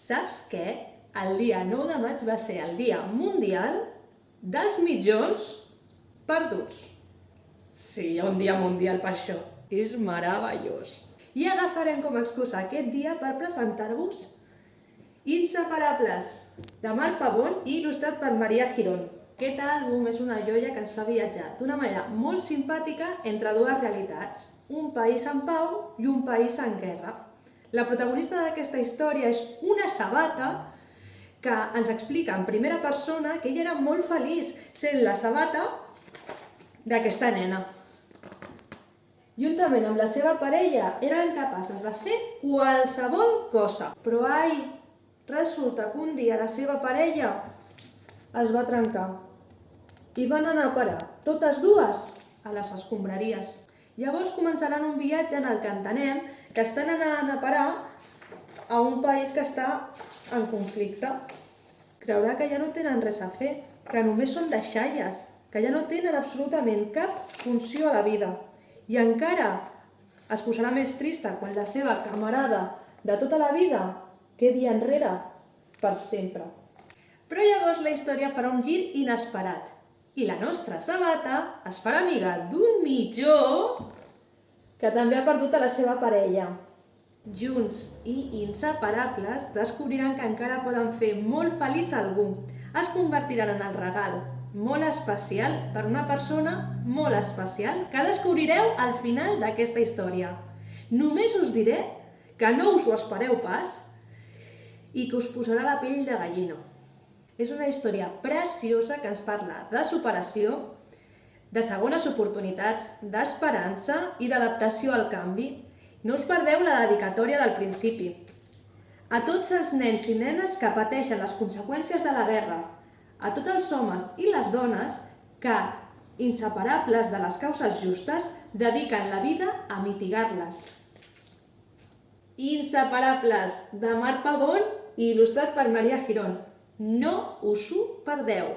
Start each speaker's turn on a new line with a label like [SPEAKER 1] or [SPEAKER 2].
[SPEAKER 1] Saps què? El dia 9 de maig va ser el Dia Mundial dels Mitjons Perduts. Sí, hi ha un dia mundial per això. És meravellós. I agafarem com a excusa aquest dia per presentar-vos Inseparables, de Marc Pavón i il·lustrat per Maria Girón. Aquest àlbum és una joia que ens fa viatjar d'una manera molt simpàtica entre dues realitats, un país en pau i un país en guerra. La protagonista d'aquesta història és una sabata que ens explica en primera persona que ella era molt feliç sent la sabata d'aquesta nena. Juntament amb la seva parella eren capaces de fer qualsevol cosa. Però resulta que un dia la seva parella es va trencar i van anar a parar, totes dues, a les escombraries. Llavors començaran un viatge en el que entenem que estan anant a parar a un país que està en conflicte. Creurà que ja no tenen res a fer, que només són deixalles, que ja no tenen absolutament cap funció a la vida. I encara es posarà més trista quan la seva camarada de tota la vida quedi enrere per sempre. Però llavors la història farà un gir inesperat i la nostra sabata es farà amiga d'un mitjó que també ha perdut a la seva parella. Junts i inseparables descobriran que encara poden fer molt feliç algú. Es convertiran en el regal molt especial per una persona molt especial que descobrireu al final d'aquesta història. Només us diré que no us ho espereu pas i que us posarà la pell de gallina. És una història preciosa que ens parla de superació, de segones oportunitats, d'esperança i d'adaptació al canvi. No us perdeu la dedicatòria del principi. A tots els nens i nenes que pateixen les conseqüències de la guerra, a tots els homes i les dones que, inseparables de les causes justes, dediquen la vida a mitigar-les. Inseparables, de Marc Pavón i il·lustrat per Maria Girón. No us ho perdeu!